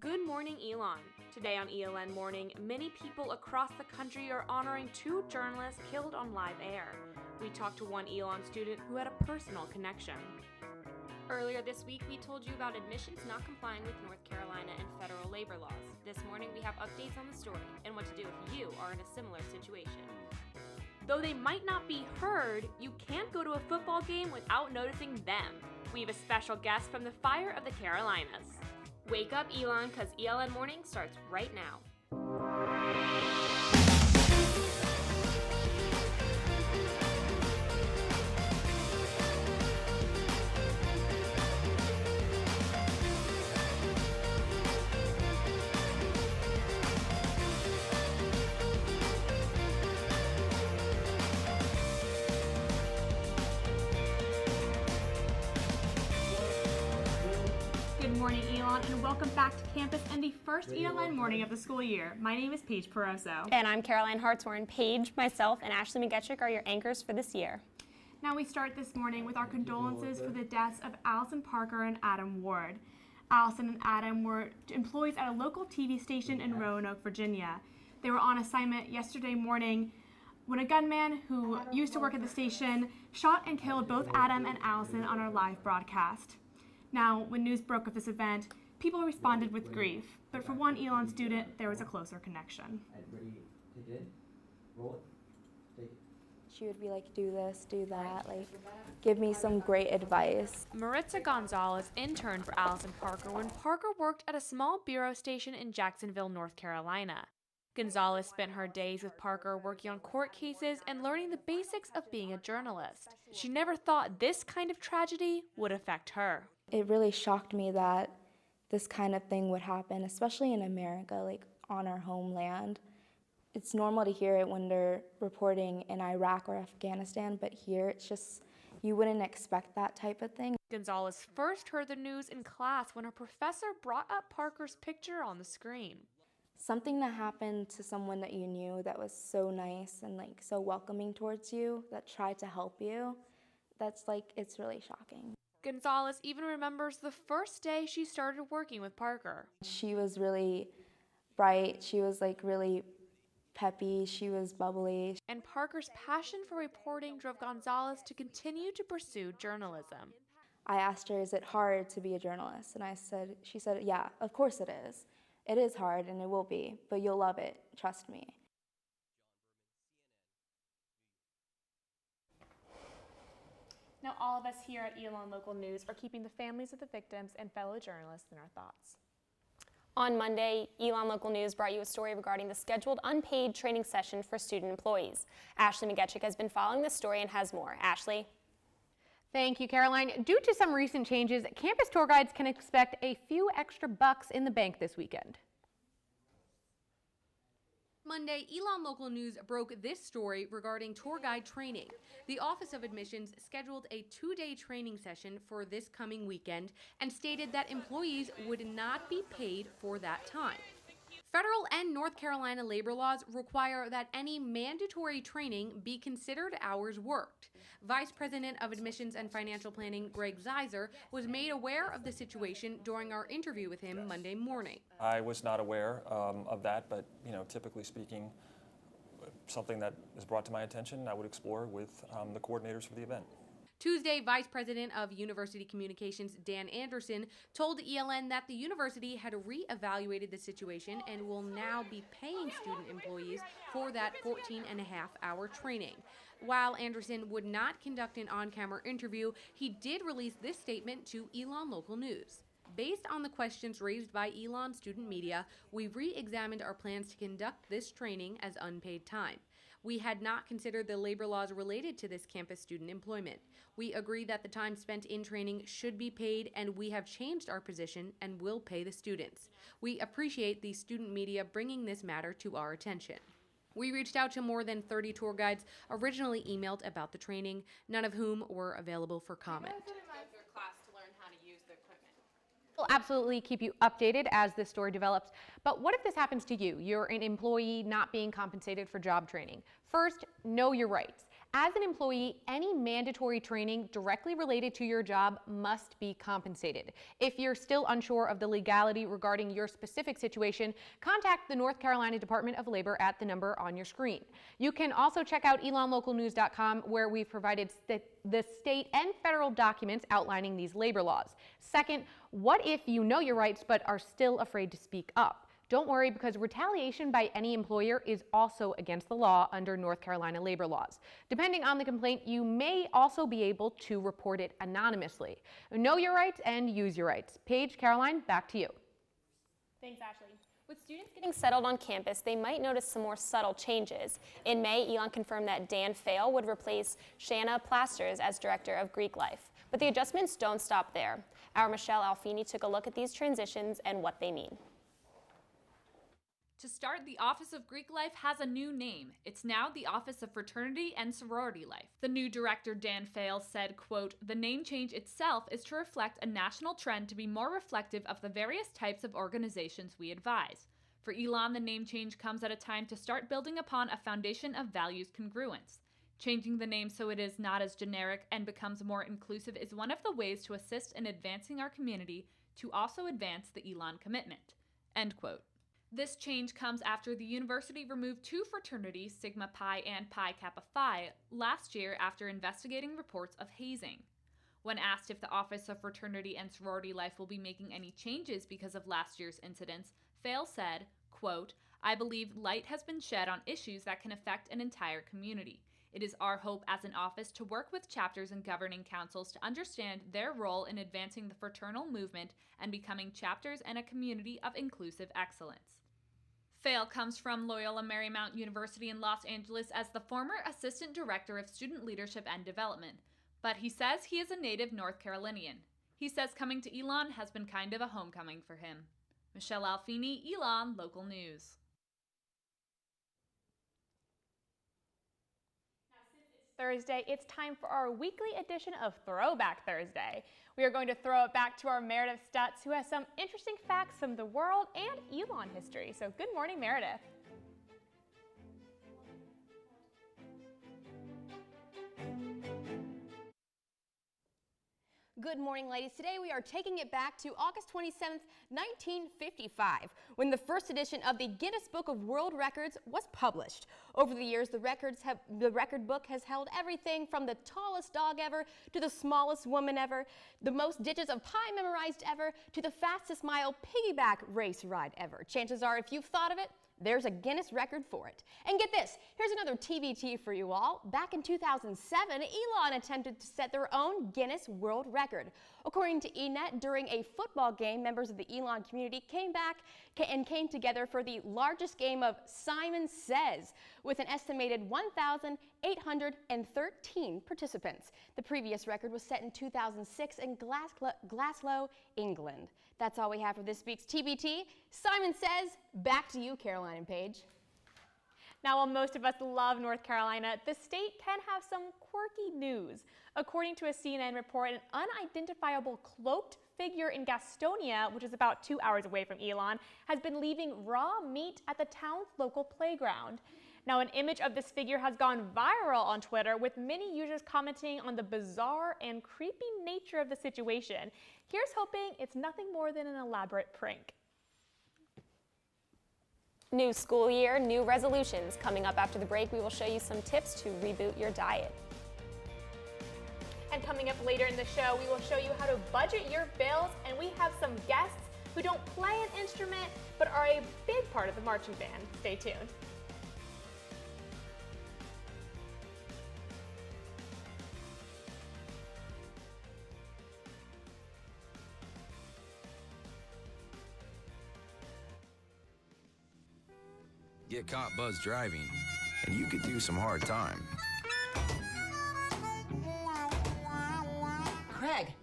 Good morning, Elon. Today on ELN Morning, many people across the country are honoring two journalists killed on live air. We talked to one Elon student who had a personal connection. Earlier this week, we told you about admissions not complying with North Carolina and federal labor laws. This morning, we have updates on the story and what to do if you are in a similar situation. Though they might not be heard, you can't go to a football game without noticing them. We have a special guest from the Fire of the Carolinas. Wake up, Elon, because ELN Morning starts right now. Good morning, Elon, and welcome back to campus and the first ELN morning of the school year. My name is Paige Peroso. And I'm Caroline Hartshorn. Paige, myself, and Ashley McGettrick are your anchors for this year. Now we start this morning with our condolences for the deaths of Alison Parker and Adam Ward. Alison and Adam were employees at a local TV station in Roanoke, Virginia. They were on assignment yesterday morning when a gunman who used to work at the station shot and killed both Adam and Alison on our live broadcast. Now, when news broke of this event, people responded with grief, but for one Elon student, there was a closer connection. She would be like, do this, do that, like, give me some great advice. Marissa Gonzales interned for Alison Parker when Parker worked at a small bureau station in Jacksonville, North Carolina. Gonzales spent her days with Parker working on court cases and learning the basics of being a journalist. She never thought this kind of tragedy would affect her. It really shocked me that this kind of thing would happen, especially in America, like on our homeland. It's normal to hear it when they're reporting in Iraq or Afghanistan, but here it's just, you wouldn't expect that type of thing. Gonzales first heard the news in class when her professor brought up Parker's picture on the screen. Something that happened to someone that you knew that was so nice and like so welcoming towards you, that tried to help you, that's like, it's really shocking. Gonzales even remembers the first day she started working with Parker. She was really bright, she was like really peppy, she was bubbly. And Parker's passion for reporting drove Gonzales to continue to pursue journalism. I asked her, is it hard to be a journalist? And she said, yeah, of course it is. It is hard and it will be, but you'll love it, trust me. Now, all of us here at ELN Local News are keeping the families of the victims and fellow journalists in our thoughts. On Monday, ELN Local News brought you a story regarding the scheduled unpaid training session for student employees. Ashley McGettrick has been following this story and has more. Ashley? Thank you, Caroline. Due to some recent changes, campus tour guides can expect a few extra bucks in the bank this weekend. Monday, ELN Local News broke this story regarding tour guide training. The Office of Admissions scheduled a 2-day training session for this coming weekend and stated that employees would not be paid for that time. Federal and North Carolina labor laws require that any mandatory training be considered hours worked. Vice President of Admissions and Financial Planning, Greg Zeiser, was made aware of the situation during our interview with him Monday morning. I was not aware of that, but typically speaking, something that is brought to my attention, I would explore with the coordinators for the event. Tuesday, Vice President of University Communications Dan Anderson told ELN that the university had reevaluated the situation and will now be paying student employees for that 14.5-hour training. While Anderson would not conduct an on-camera interview, he did release this statement to ELN Local News. Based on the questions raised by ELN student media, we re-examined our plans to conduct this training as unpaid time. We had not considered the labor laws related to this campus student employment. We agree that the time spent in training should be paid, and we have changed our position and will pay the students. We appreciate the student media bringing this matter to our attention. We reached out to more than 30 tour guides originally emailed about the training, none of whom were available for comment. We'll absolutely keep you updated as this story develops. But what if this happens to you? You're an employee not being compensated for job training. First, know your rights. As an employee, any mandatory training directly related to your job must be compensated. If you're still unsure of the legality regarding your specific situation, contact the North Carolina Department of Labor at the number on your screen. You can also check out ELNlocalnews.com, where we've provided the state and federal documents outlining these labor laws. Second, what if you know your rights but are still afraid to speak up? Don't worry, because retaliation by any employer is also against the law under North Carolina labor laws. Depending on the complaint, you may also be able to report it anonymously. Know your rights and use your rights. Paige, Caroline, back to you. Thanks, Ashley. With students getting settled on campus, they might notice some more subtle changes. In May, ELN confirmed that Dan Fail would replace Shanna Plasters as Director of Greek Life. But the adjustments don't stop there. Our Michelle Alfini took a look at these transitions and what they mean. To start, the Office of Greek Life has a new name. It's now the Office of Fraternity and Sorority Life. The new director, Dan Fail, said, quote, "The name change itself is to reflect a national trend to be more reflective of the various types of organizations we advise. For ELN, the name change comes at a time to start building upon a foundation of values congruence. Changing the name so it is not as generic and becomes more inclusive is one of the ways to assist in advancing our community to also advance the ELN commitment." End quote. This change comes after the university removed 2 fraternities, Sigma Pi and Pi Kappa Phi, last year after investigating reports of hazing. When asked if the Office of Fraternity and Sorority Life will be making any changes because of last year's incidents, Fail said, quote, "I believe light has been shed on issues that can affect an entire community. It is our hope as an office to work with chapters and governing councils to understand their role in advancing the fraternal movement and becoming chapters and a community of inclusive excellence." Fail comes from Loyola Marymount University in Los Angeles as the former Assistant Director of Student Leadership and Development, but he says he is a native North Carolinian. He says coming to ELN has been kind of a homecoming for him. Michelle Alfini, ELN Local News. Thursday, it's time for our weekly edition of Throwback Thursday. We are going to throw it back to our Meredith Stutz, who has some interesting facts from the world and ELN history. So good morning, Meredith. Good morning, ladies. Today we are taking it back to August 27th, 1955, when the first edition of the Guinness Book of World Records was published. Over the years, the record book has held everything from the tallest dog ever to the smallest woman ever, the most digits of pi memorized ever, to the fastest mile piggyback race ride ever. Chances are, if you've thought of it, there's a Guinness record for it. And get this, here's another TBT for you all. Back in 2007, ELN attempted to set their own Guinness World Record. According to ENET, during a football game, members of the ELN community came together for the largest game of Simon Says, with an estimated 1,813 participants. The previous record was set in 2006 in Glasgow, England. That's all we have for this week's TBT. Simon Says, back to you, Caroline and Paige. Now, while most of us love North Carolina, the state can have some quirky news. According to a CNN report, an unidentifiable cloaked figure in Gastonia, which is about 2 hours away from ELN, has been leaving raw meat at the town's local playground. Now, an image of this figure has gone viral on Twitter, with many users commenting on the bizarre and creepy nature of the situation. Here's hoping it's nothing more than an elaborate prank. New school year, new resolutions. Coming up after the break, we will show you some tips to reboot your diet. And coming up later in the show, we will show you how to budget your bills, and we have some guests who don't play an instrument but are a big part of the marching band. Stay tuned. Get caught buzz driving, and you could do some hard time. Craig,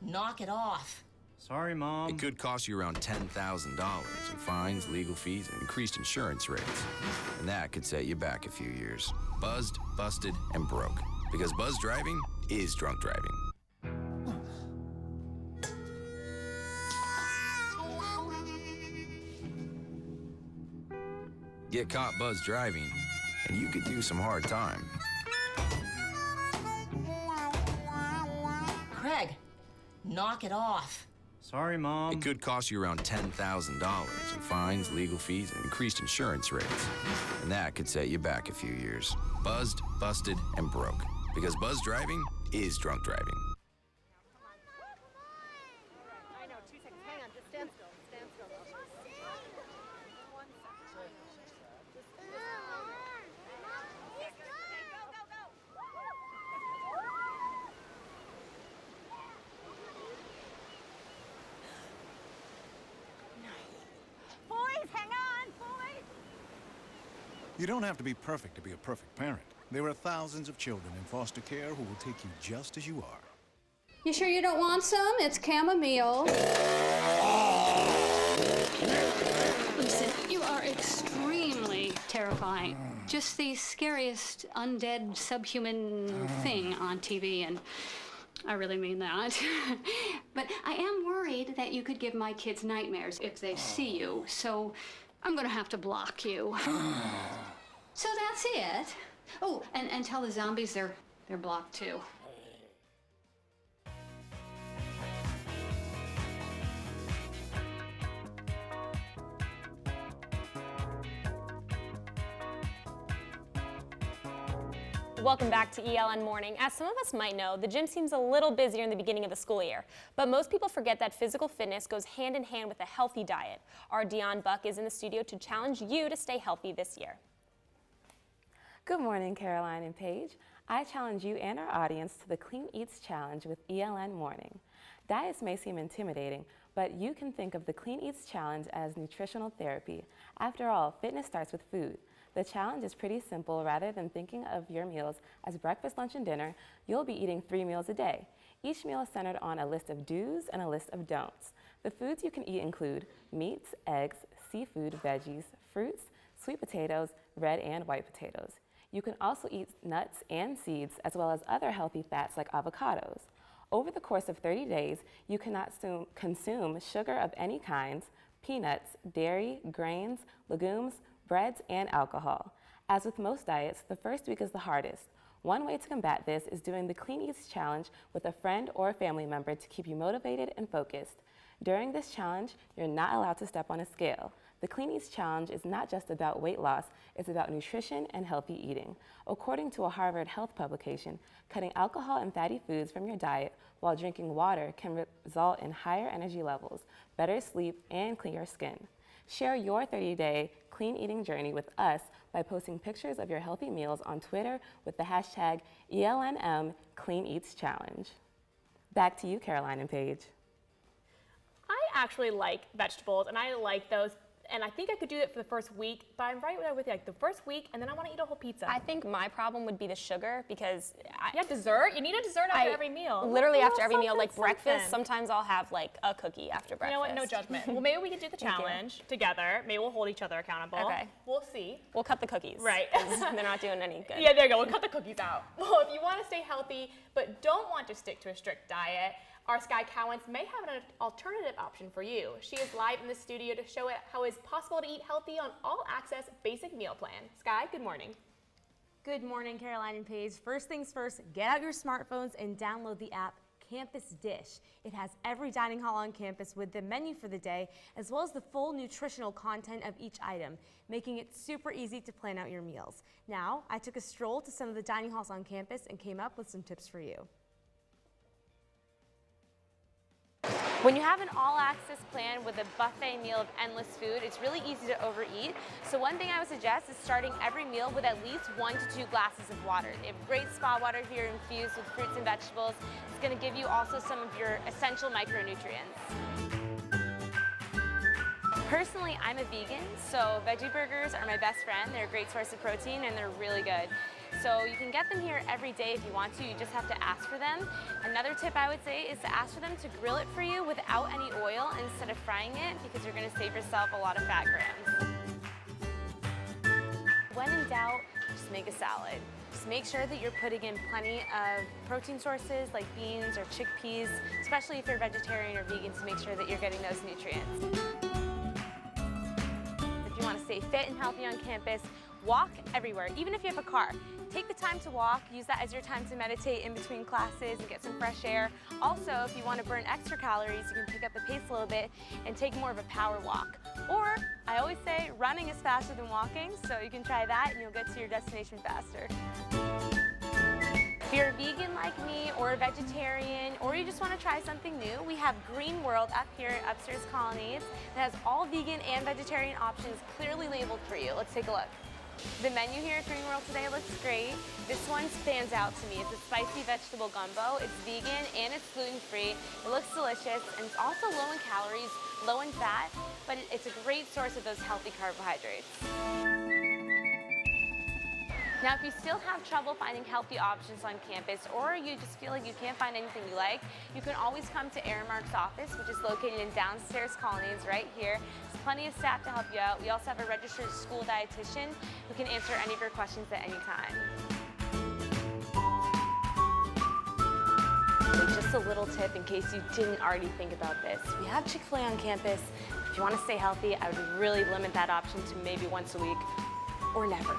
knock it off. Sorry, Mom. It could cost you around $10,000 in fines, legal fees, and increased insurance rates. And that could set you back a few years. Buzzed, busted, and broke. Because buzz driving is drunk driving. Get caught buzz driving, and you could do some hard time. Knock it off. Sorry, Mom. It could cost you around $10,000 in fines, legal fees, and increased insurance rates. And that could set you back a few years. Buzzed, busted, and broke. Because buzz driving is drunk driving. I know, 2 seconds. Hang on, just stand still. Stand still. Boys, hang on, boys! You don't have to be perfect to be a perfect parent. There are thousands of children in foster care who will take you just as you are. You sure you don't want some? It's chamomile. Listen, you are extremely terrifying. Just the scariest undead subhuman thing on TV, and I really mean that. But I am worried that you could give my kids nightmares if they see you, so I'm gonna have to block you. So that's it. Oh, and tell the zombies they're blocked too. Welcome back to ELN Morning. As some of us might know, the gym seems a little busier in the beginning of the school year, but most people forget that physical fitness goes hand in hand with a healthy diet. Our Dion Buck is in the studio to challenge you to stay healthy this year. Good morning, Caroline and Paige. I challenge you and our audience to the Clean Eats Challenge with ELN Morning. Diets may seem intimidating, but you can think of the Clean Eats Challenge as nutritional therapy. After all, fitness starts with food. The challenge is pretty simple. Rather than thinking of your meals as breakfast, lunch, and dinner, you'll be eating 3 meals a day. Each meal is centered on a list of do's and a list of don'ts. The foods you can eat include meats, eggs, seafood, veggies, fruits, sweet potatoes, red and white potatoes. You can also eat nuts and seeds, as well as other healthy fats like avocados. Over the course of 30 days, you cannot consume sugar of any kinds, peanuts, dairy, grains, legumes, breads, and alcohol. As with most diets, the first week is the hardest. One way to combat this is doing the Clean Eats Challenge with a friend or a family member to keep you motivated and focused. During this challenge, you're not allowed to step on a scale. The Clean Eats Challenge is not just about weight loss, it's about nutrition and healthy eating. According to a Harvard Health publication, cutting alcohol and fatty foods from your diet while drinking water can result in higher energy levels, better sleep, and clearer skin. Share your 30-day clean eating journey with us by posting pictures of your healthy meals on Twitter with the hashtag ELNM Clean Eats Challenge. Back to you, Caroline and Paige. I actually like vegetables, and I like those, and I think I could do it for the first week, but I'm right there with you, like the first week, and then I want to eat a whole pizza. I think my problem would be the sugar because you have dessert? You need a dessert after every meal. Literally after every meal, like breakfast, sometimes I'll have like a cookie after breakfast. You know what, no judgment. Well, maybe we can do the challenge together. Maybe we'll hold each other accountable. Okay. We'll see. We'll cut the cookies. Right. They're not doing any good. Yeah, there you go. We'll cut the cookies out. Well, if you want to stay healthy but don't want to stick to a strict diet, our Sky Cowens may have an alternative option for you. She is live in the studio to show it how it's possible to eat healthy on all-access basic meal plan. Sky, good morning. Good morning, Caroline and Paige. First things first, get out your smartphones and download the app Campus Dish. It has every dining hall on campus with the menu for the day, as well as the full nutritional content of each item, making it super easy to plan out your meals. Now, I took a stroll to some of the dining halls on campus and came up with some tips for you. When you have an all-access plan with a buffet meal of endless food, it's really easy to overeat. So one thing I would suggest is starting every meal with at least 1 to 2 glasses of water. They have great spa water here infused with fruits and vegetables. It's going to give you also some of your essential micronutrients. Personally, I'm a vegan, so veggie burgers are my best friend. They're a great source of protein and they're really good. So you can get them here every day if you want to. You just have to ask for them. Another tip I would say is to ask for them to grill it for you without any oil instead of frying it, because you're going to save yourself a lot of fat grams. When in doubt, just make a salad. Just make sure that you're putting in plenty of protein sources like beans or chickpeas, especially if you're vegetarian or vegan, to make sure that you're getting those nutrients. If you want to stay fit and healthy on campus, Walk everywhere, even if you have a car. Take the time to walk, use that as your time to meditate in between classes and get some fresh air. Also, if you want to burn extra calories, you can pick up the pace a little bit and take more of a power walk. Or, I always say, running is faster than walking, so you can try that and you'll get to your destination faster. If you're a vegan like me, or a vegetarian, or you just want to try something new, we have Green World up here at Upstairs Colonnades that has all vegan and vegetarian options clearly labeled for you. Let's take a look. The menu here at Green World today looks great. This one stands out to me. It's a spicy vegetable gumbo. It's vegan and it's gluten-free. It looks delicious and it's also low in calories, low in fat, but it's a great source of those healthy carbohydrates. Now, if you still have trouble finding healthy options on campus, or you just feel like you can't find anything you like, you can always come to Aramark's office, which is located in Downstairs Colonnades right here. There's plenty of staff to help you out. We also have a registered school dietitian who can answer any of your questions at any time. So just a little tip in case you didn't already think about this. We have Chick-fil-A on campus. If you want to stay healthy, I would really limit that option to maybe once a week or never.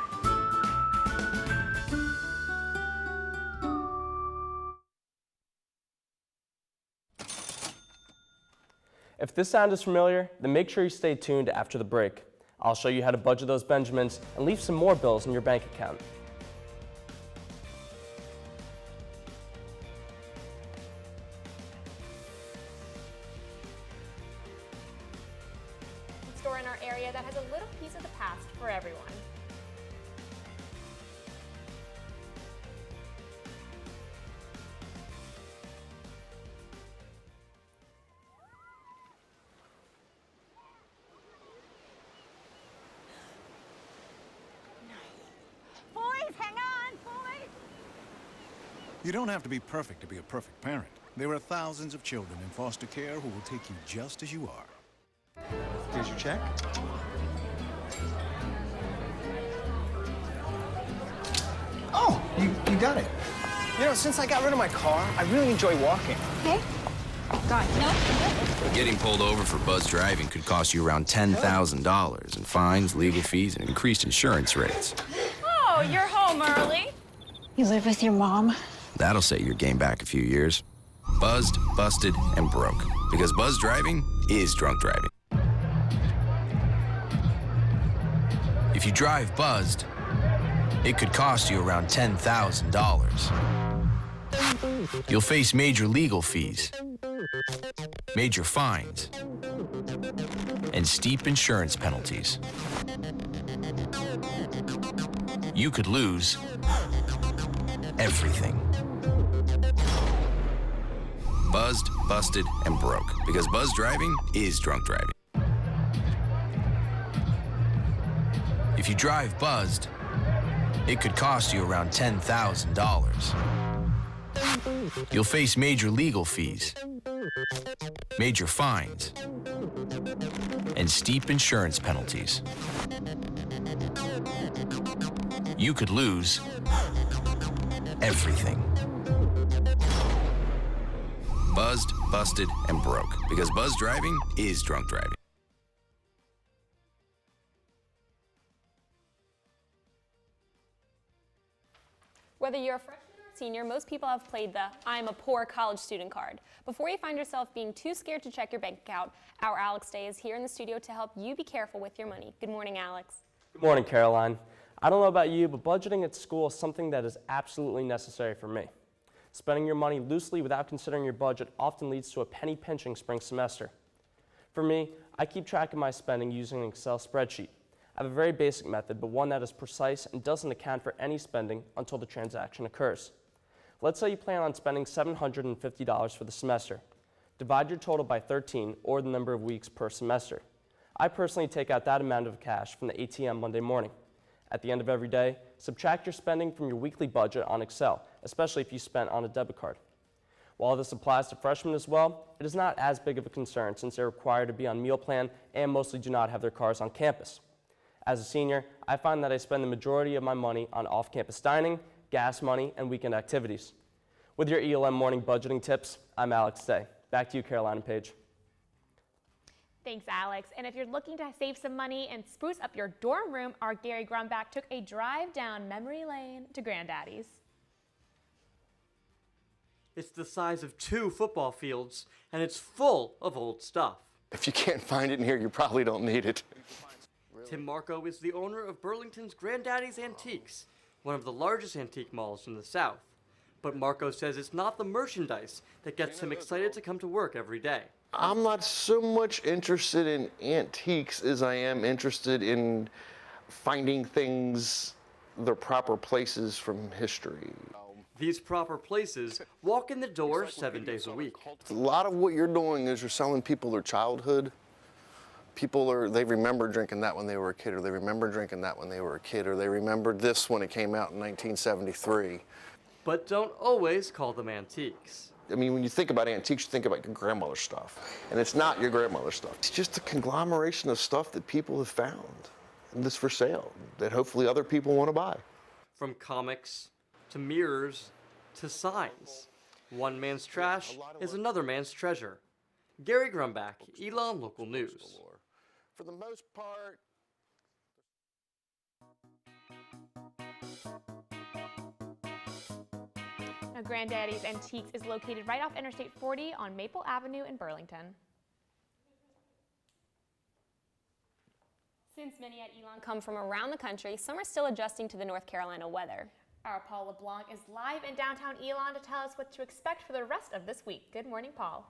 If this sound is familiar, then make sure you stay tuned after the break. I'll show you how to budget those Benjamins and leave some more bills in your bank account. A store in our area that has a little piece of the past for everyone. You don't have to be perfect to be a perfect parent. There are thousands of children in foster care who will take you just as you are. Here's your check. Oh, you got it. You know, since I got rid of my car, I really enjoy walking. Okay. Got it. No. Getting pulled over for buzz driving could cost you around $10,000 in fines, legal fees, and increased insurance rates. Oh, you're home early. You live with your mom? That'll set your game back a few years. Buzzed, busted, and broke. Because buzz driving is drunk driving. If you drive buzzed, it could cost you around $10,000. You'll face major legal fees, major fines, and steep insurance penalties. You could lose everything. Buzzed, busted, and broke. Because buzz driving is drunk driving. If you drive buzzed, it could cost you around $10,000. You'll face major legal fees, major fines, and steep insurance penalties. You could lose everything. Buzzed, busted, and broke. Because buzz driving is drunk driving. Whether you're a freshman or a senior, most people have played the I'm a poor college student card. Before you find yourself being too scared to check your bank account, our Alex Day is here in the studio to help you be careful with your money. Good morning, Alex. Good morning, Caroline. I don't know about you, but budgeting at school is something that is absolutely necessary for me. Spending your money loosely without considering your budget often leads to a penny pinching spring semester. For me, I keep track of my spending using an Excel spreadsheet. I have a very basic method, but one that is precise and doesn't account for any spending until the transaction occurs. Let's say you plan on spending $750 for the semester. Divide your total by 13, or the number of weeks per semester. I personally take out that amount of cash from the ATM Monday morning. At the end of every day, subtract your spending from your weekly budget on Excel, especially if you spent on a debit card. While this applies to freshmen as well, it is not as big of a concern since they're required to be on meal plan and mostly do not have their cars on campus. As a senior, I find that I spend the majority of my money on off-campus dining, gas money, and weekend activities. With your ELN Morning budgeting tips, I'm Alex Day. Back to you, Caroline and Paige. Thanks, Alex. And if you're looking to save some money and spruce up your dorm room, our Gary Grumbach took a drive down memory lane to Granddaddy's. It's the size of 2 football fields, and it's full of old stuff. If you can't find it in here, you probably don't need it. Tim Marco is the owner of Burlington's Granddaddy's Antiques, one of the largest antique malls in the South. But Marco says it's not the merchandise that gets him excited to come to work every day. I'm not so much interested in antiques as I am interested in finding things their proper places from history. These proper places walk in the door 7 days a week. A lot of what you're doing is you're selling people their childhood. They remember drinking that when they were a kid, or they remember drinking that when they were a kid, or they remembered this when it came out in 1973. But don't always call them antiques. I mean, when you think about antiques, you think about your grandmother's stuff. And it's not your grandmother's stuff. It's just a conglomeration of stuff that people have found and that's for sale, that hopefully other people want to buy. From comics to mirrors to signs. One man's trash is another man's treasure. Gary Grumbach, ELN Local News. For the most part, Now, Granddaddy's Antiques is located right off Interstate 40 on Maple Avenue in Burlington. Since many at ELN come from around the country, some are still adjusting to the North Carolina weather. Our Paul LeBlanc is live in downtown ELN to tell us what to expect for the rest of this week. Good morning, Paul.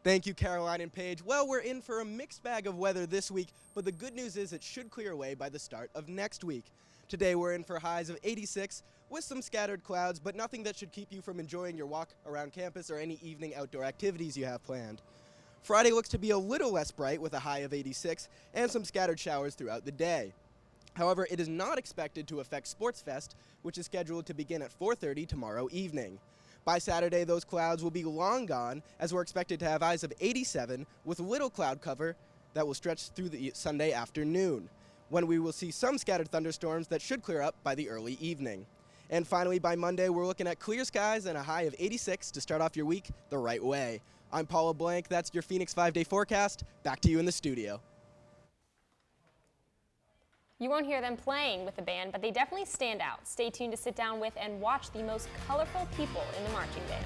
Thank you, Caroline and Paige. Well, we're in for a mixed bag of weather this week, but the good news is it should clear away by the start of next week. Today, we're in for highs of 86 with some scattered clouds, but nothing that should keep you from enjoying your walk around campus or any evening outdoor activities you have planned. Friday looks to be a little less bright with a high of 86 and some scattered showers throughout the day. However, it is not expected to affect Sports Fest, which is scheduled to begin at 4:30 tomorrow evening. By Saturday, those clouds will be long gone, as we're expected to have highs of 87 with little cloud cover that will stretch through the Sunday afternoon, when we will see some scattered thunderstorms that should clear up by the early evening. And finally, by Monday, we're looking at clear skies and a high of 86 to start off your week the right way. I'm Paula Blank. That's your Phoenix 5-day forecast. Back to you in the studio. You won't hear them playing with the band, but they definitely stand out. Stay tuned to sit down with and watch the most colorful people in the marching band.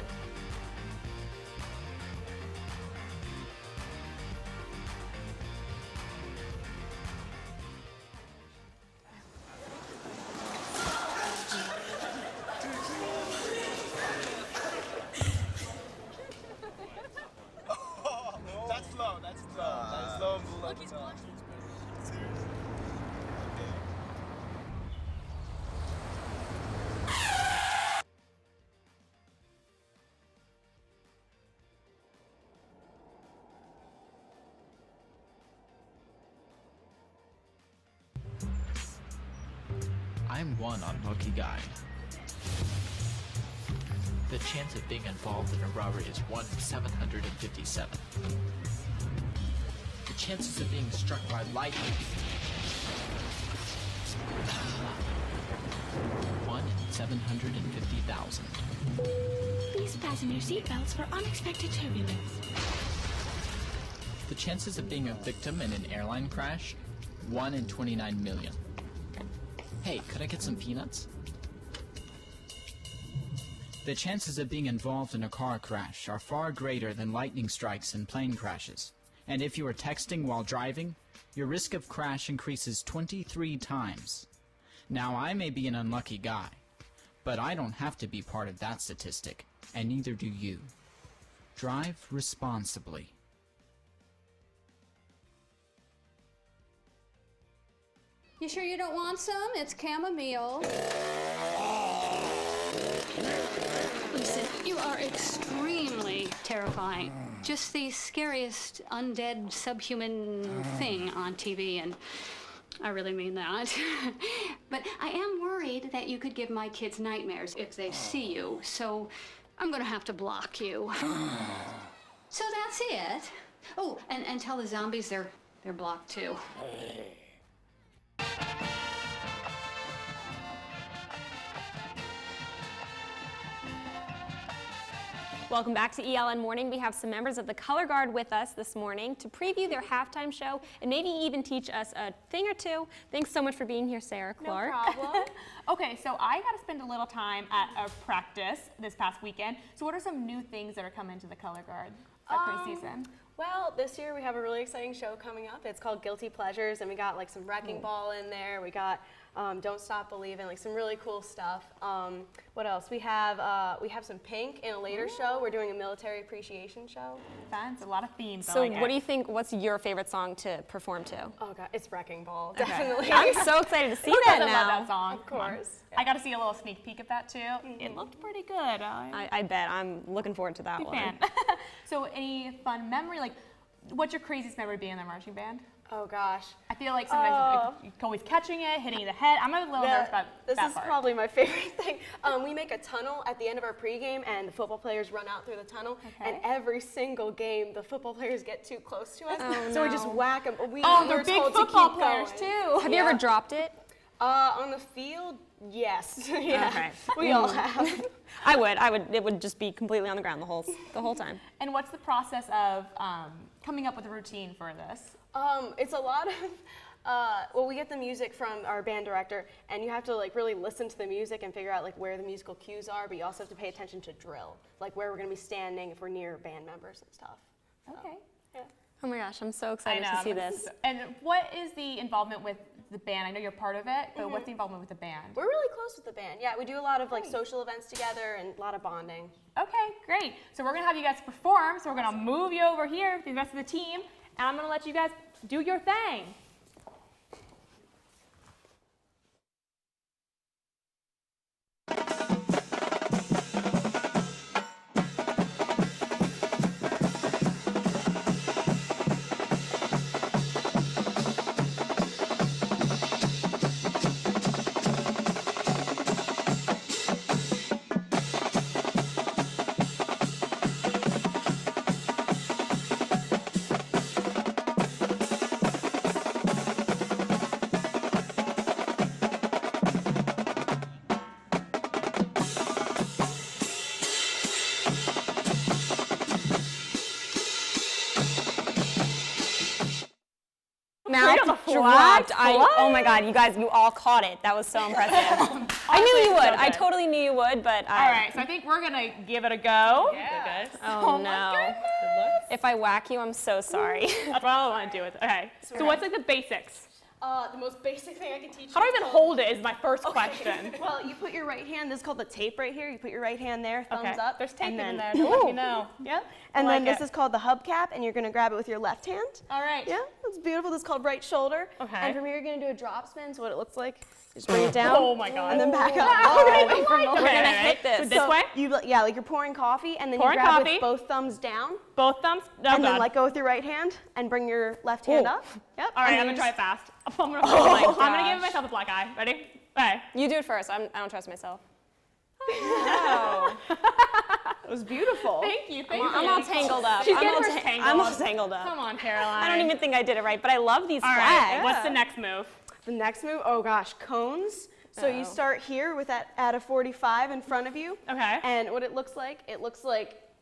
That's slow. That's slow. Look, he's blushing. I'm one unlucky guy. The chance of being involved in a robbery is 1 in 757. The chances of being struck by lightning. 1 in 750,000. Please fasten your seatbelts for unexpected turbulence. The chances of being a victim in an airline crash? 1 in 29 million. Hey, could I get some peanuts? The chances of being involved in a car crash are far greater than lightning strikes and plane crashes. And if you are texting while driving, your risk of crash increases 23 times. Now, I may be an unlucky guy, but I don't have to be part of that statistic, and neither do you. Drive responsibly. You sure you don't want some? It's chamomile. Listen, you are extremely terrifying. Just the scariest undead subhuman thing on TV, and I really mean that. But I am worried that you could give my kids nightmares if they see you, so I'm gonna have to block you. So that's it. Oh, and tell the zombies they're blocked too. Welcome back to ELN Morning. We have some members of the Color Guard with us this morning to preview their halftime show and maybe even teach us a thing or two. Thanks so much for being here, Sarah Clark. No problem. Okay, so I got to spend a little time at a practice this past weekend. So what are some new things that are coming to the Color Guard upcoming season? Well, this year we have a really exciting show coming up. It's called Guilty Pleasures, and we got like some Wrecking Ball in there. We got Don't Stop Believing, like some really cool stuff. What else? We have some Pink in a later show. We're doing a military appreciation show. Fun. It's a lot of themes. So what do you think, what's your favorite song to perform to? Oh God, it's Wrecking Ball, Okay. definitely. I'm so excited to see Who that doesn't now. love that song? Of course. I got to see a little sneak peek of that too. It looked pretty good. I bet. I'm looking forward to that Big one. fan. So any fun memory, like what's your craziest memory being in the marching band? Oh gosh. I feel like sometimes you're always catching it, hitting the head. I'm a little nervous about This that is part. probably my favorite thing. We make a tunnel at the end of our pregame, and the football players run out through the tunnel. Okay. And every single game, the football players get too close to us, Oh, so we no. just whack them. They're big football players too. Have you ever dropped it? On the field, yes. Yeah. Okay. We all have. I would. It would just be completely on the ground the whole time. And what's the process of coming up with a routine for this? It's a lot of, well, we get the music from our band director, and you have to like really listen to the music and figure out like where the musical cues are, but you also have to pay attention to drill, like where we're going to be standing if we're near band members and stuff. So, Okay. yeah. Oh my gosh, I'm so excited to see this. And what is the involvement with the band? I know you're part of it, but what's the involvement with the band? We're really close with the band. Yeah, we do a lot of like social events together and a lot of bonding. Okay, great. So we're gonna have you guys perform. So we're gonna move you over here with the rest of the team, and I'm gonna let you guys do your thing. Mount dropped. Oh my God, you guys, you all caught it. That was so impressive. I knew you would. so I good. totally knew you would, but All right, so I think we're gonna give it a go. Yeah. Oh no. My goodness. If I whack you, I'm so sorry. That's all I want to do with it. Okay. So what's like the basics? The most basic thing I can teach you. How do I is even called- hold it is my first question. Well, you put your right hand, this is called the tape right here. You put your right hand there, thumbs Okay. up. There's tape and in then, there, just let me know. Yep. And I then like this it. is called the hubcap, and you're gonna grab it with your left hand. All right. Yeah, that's beautiful. This is called right shoulder. Okay. And from here, you're gonna do a drop spin. So what it looks like, just bring it down. Oh my God. And then back up. Wow. All the way from the We're gonna hit this. So this way? Yeah, like you're pouring coffee, and then Pouring you grab coffee. with both thumbs down, Both thumbs? Oh, and God. then let go with your right hand, and bring your left hand Ooh. up. Yep. All right, and I'm then gonna try you it fast. I'm gonna, Oh my I'm gonna give gosh. myself a black eye. Ready? Okay. You do it first. I don't trust myself. Wow. It was beautiful. Thank you. Thank you. I'm all tangled up. She's I'm getting all hers tangled. I'm all tangled up. Come on, Caroline. I don't even think I did it right, but I love these All flags. right. What's the next move? The next move, oh gosh, cones. So you start here with that at a 45 in front of you. Okay. And what it looks like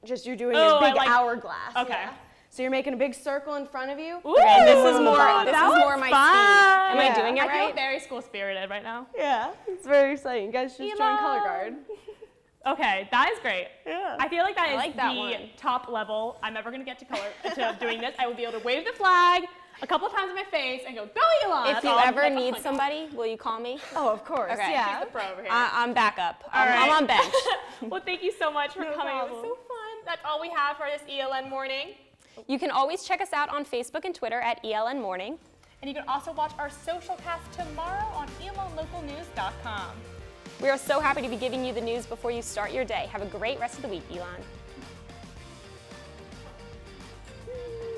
just you're doing Oh, a big I like- hourglass. Okay. Yeah. So you're making a big circle in front of you. Ooh, Okay, this is more that was my fun. speed. Am I Yeah. doing it I feel right? very school spirited right now. Yeah, it's very exciting. You guys should join Color Guard. Okay, that is great. Yeah. I feel like that I is like that the one. top level I'm ever gonna get to doing this. I will be able to wave the flag a couple times in my face and go, go Elon! If That's you all- ever that's all need I got. somebody, will you call me? Oh, of course. Okay. Yeah. She's the pro over here. I'm backup. All I'm right. on bench. Well, thank you so much for No coming. It problem. was so fun. That's all we have for this ELN morning. You can always check us out on Facebook and Twitter at ELN Morning. And you can also watch our social cast tomorrow on elonlocalnews.com. We are so happy to be giving you the news before you start your day. Have a great rest of the week, Elon.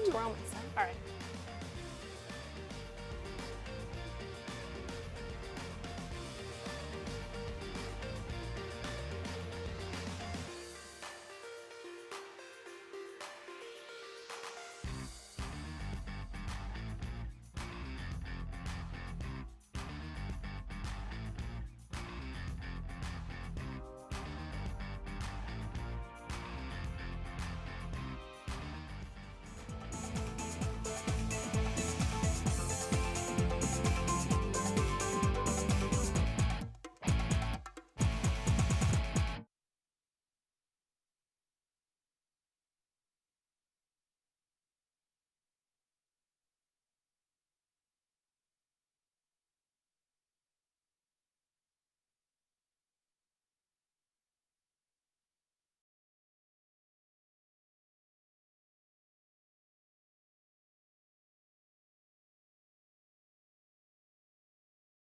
Twirl myself. All right.